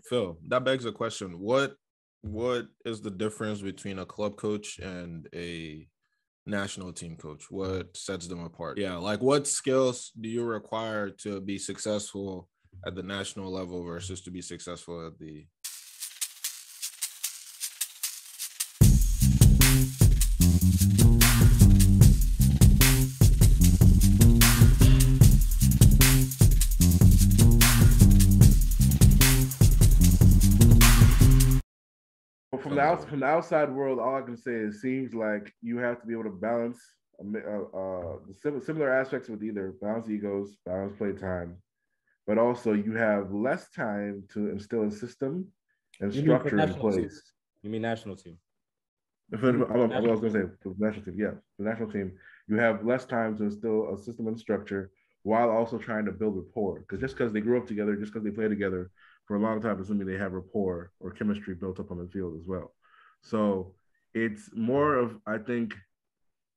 Phil, that begs a question. What is the difference between a club coach and a national team coach? What sets them apart? Yeah, like what skills do you require to be successful at the national level versus to be successful at the From the outside world, all I can say is it seems like you have to be able to balance the similar aspects with either balance egos, balance play time, but also you have less time to instill a system and structure in place. Team. You mean national team? I was going to say the national team. Yeah, the national team. You have less time to instill a system and structure while also trying to build rapport. Because just because they grew up together, just because they play together for a long time doesn't mean they have rapport or chemistry built up on the field as well. So it's more of, I think,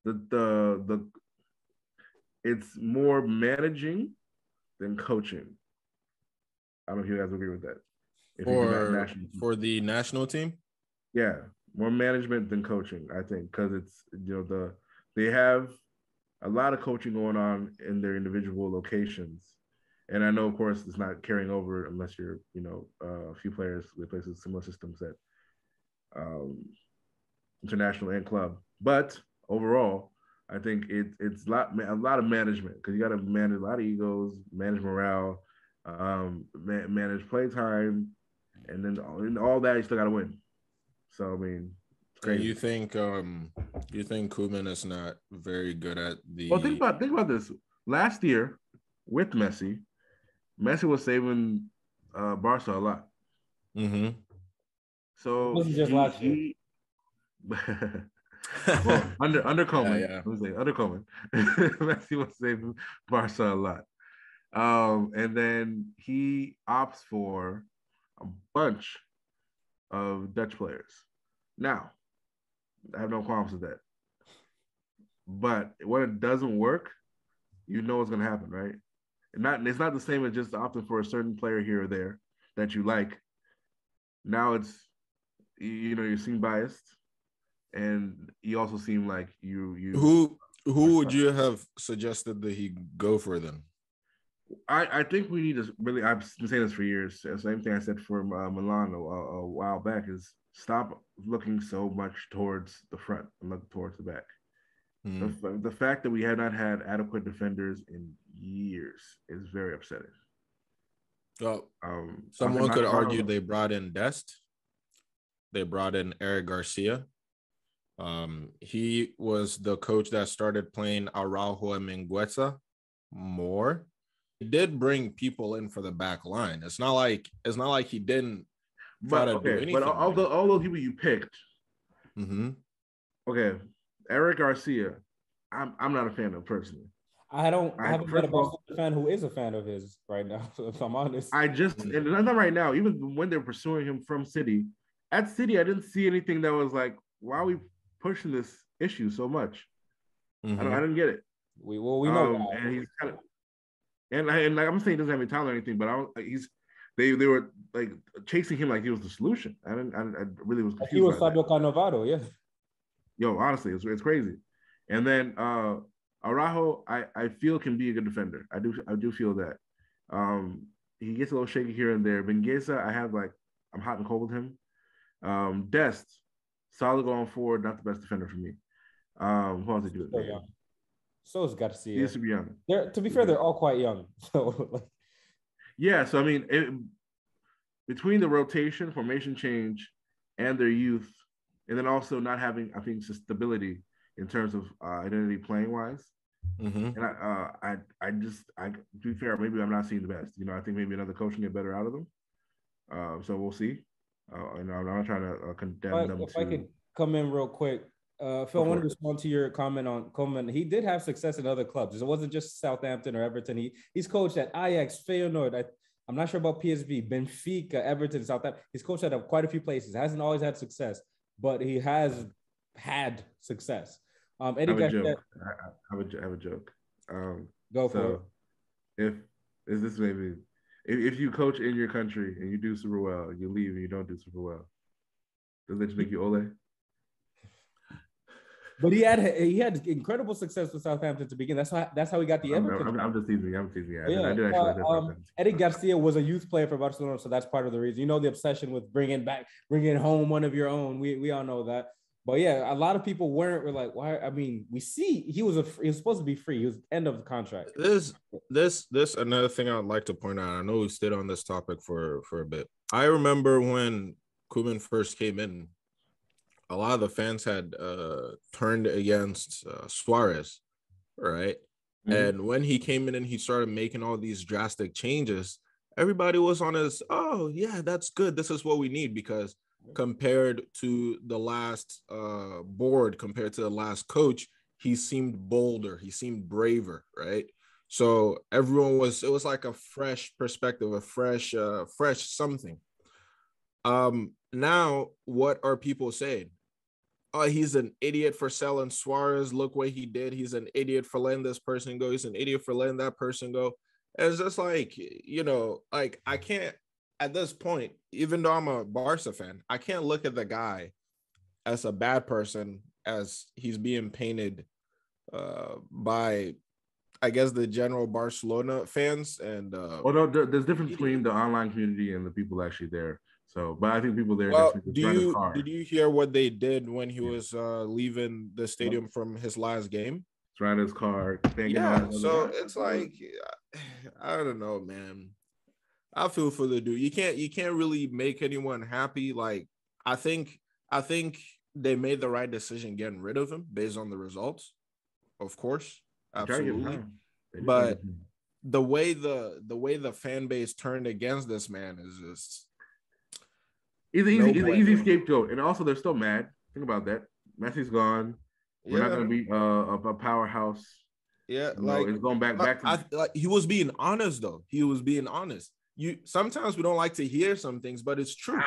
the it's more managing than coaching. I don't know if you guys agree with that. For the national team? Yeah, more management than coaching, I think, because it's they have a lot of coaching going on in their individual locations. And I know, of course, it's not carrying over unless you're, a few players with places similar systems at international and club. But overall, I think it's a lot of management because you got to manage a lot of egos, manage morale, manage play time, and then all that you still got to win. So I mean, it's crazy. And you think Koeman is not very good at the? Well, think about this. Last year with Messi was saving Barca a lot. Mm-hmm. So it wasn't just last year. Well, under Koeman, yeah. Let me say under Koeman, Messi was saving Barca a lot, and then he opts for a bunch of Dutch players. Now, I have no qualms with that, but when it doesn't work, you know what's going to happen, right? It's not the same as just opting for a certain player here or there that you like. Now it's you seem biased. And you also seem like you. Who would you have suggested that he go for then? I think we need to really. I've been saying this for years. The same thing I said for Milan a while back is stop looking so much towards the front and look towards the back. The fact that we have not had adequate defenders in years is very upsetting. Well, someone could argue they brought in Dest. They brought in Eric Garcia. He was the coach that started playing Araujo and Mingueza more. He did bring people in for the back line. It's not like he didn't try to do anything. But all those people you picked, okay, Eric Garcia, I'm not a fan of personally. I haven't met a Barcelona fan who is a fan of his right now, if I'm honest. And not right now, even when they're pursuing him from City, at City, I didn't see anything that was like, why are we pushing this issue so much? I didn't get it. We know that. And he's kind of, and like I'm saying, he doesn't have any talent or anything, but they were like chasing him like he was the solution. I really was confused. He was Fabio Cannavaro, yeah. Yo, honestly, it's crazy. And then Araujo, I feel can be a good defender. I do feel that. He gets a little shaky here and there. Mingueza, I'm hot and cold with him. Dest, solid going forward, not the best defender for me. Who else did you do? So is Garcia. He used to be young. To be fair, they're all quite young. So yeah, so I mean, between the rotation, formation change, and their youth, and then also not having, I think, stability in terms of identity playing wise. And I to be fair, maybe I'm not seeing the best. I think maybe another coach can get better out of them. So we'll see. I'm not trying to condemn them. If I could come in real quick, Phil, I want to respond to your comment on Koeman. He did have success in other clubs. It wasn't just Southampton or Everton. He's coached at Ajax, Feyenoord. I'm not sure about PSV, Benfica, Everton, Southampton. He's coached at quite a few places. Hasn't always had success, but he has had success. Eddie Garcia, I have a joke. Go for it. If is this maybe if you coach in your country and you do super well, and you leave and you don't do super well, does that just make you Ole? But he had incredible success with Southampton to begin. That's how he got the Everton. I'm just teasing. I'm teasing. Yeah. I did actually like that. Eric Garcia was a youth player for Barcelona, so that's part of the reason. You know, the obsession with bringing home one of your own. We all know that. But yeah, a lot of people were like, why? I mean, we see he was supposed to be free. He was end of the contract. This another thing I'd like to point out. I know we stayed on this topic for a bit. I remember when Koeman first came in, a lot of the fans had turned against Suarez, right? Mm-hmm. And when he came in and he started making all these drastic changes, everybody was on his, oh, yeah, that's good. This is what we need, because compared to the last board, compared to the last coach, he seemed bolder. He seemed braver, right? So it was like a fresh perspective, a fresh something. Now, what are people saying? Oh, he's an idiot for selling Suarez. Look what he did. He's an idiot for letting this person go. He's an idiot for letting that person go. And it's just like, like I can't, at this point, even though I'm a Barca fan, I can't look at the guy as a bad person as he's being painted by, I guess, the general Barcelona fans. And no, there's difference between the online community and the people actually there. So, but I think people there. Well, did you hear what they did when he was leaving the stadium from his last game? Trying his car. Yeah, so it's like, I don't know, man. I feel for the dude. You can't really make anyone happy. Like, I think they made the right decision getting rid of him based on the results, of course, absolutely. But the way the fan base turned against this man is just. He's an easy scapegoat, and also they're still mad. Think about that. Messi's gone. We're not going to be a powerhouse. Yeah, it's going back. He was being honest, though. He was being honest. Sometimes we don't like to hear some things, but it's true.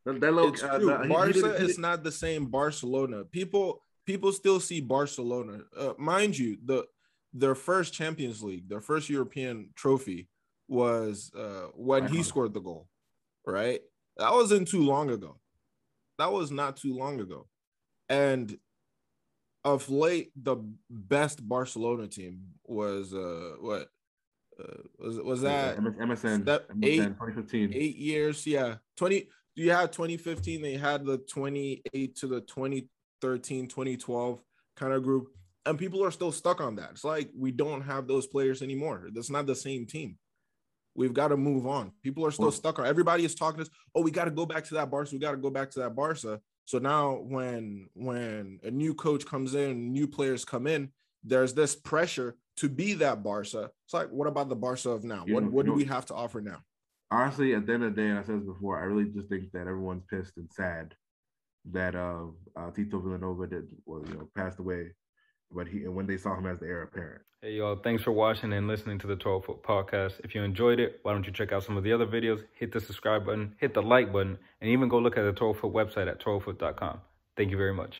It's true. Barca is not the same Barcelona. People still see Barcelona. Mind you, their first Champions League, their first European trophy was when he scored the goal, right? That wasn't too long ago. That was not too long ago. And of late, the best Barcelona team was was that MSN 2015. 8 years, yeah. You had 2015, they had the 28 to the 2013, 2012 kind of group. And people are still stuck on that. It's like we don't have those players anymore. That's not the same team. We've got to move on. People are still stuck on. Everybody is talking to us. Oh, we got to go back to that Barca. We got to go back to that Barca. So now when a new coach comes in, new players come in, there's this pressure to be that Barca. It's like, what about the Barca of now? What do we have to offer now? Honestly, at the end of the day, and I said this before, I really just think that everyone's pissed and sad that Tito Villanova passed away. But when they saw him as the heir apparent. Hey, y'all, thanks for watching and listening to the ToroFoot Podcast. If you enjoyed it, why don't you check out some of the other videos, hit the subscribe button, hit the like button, and even go look at the ToroFoot website at ToroFoot.com. Thank you very much.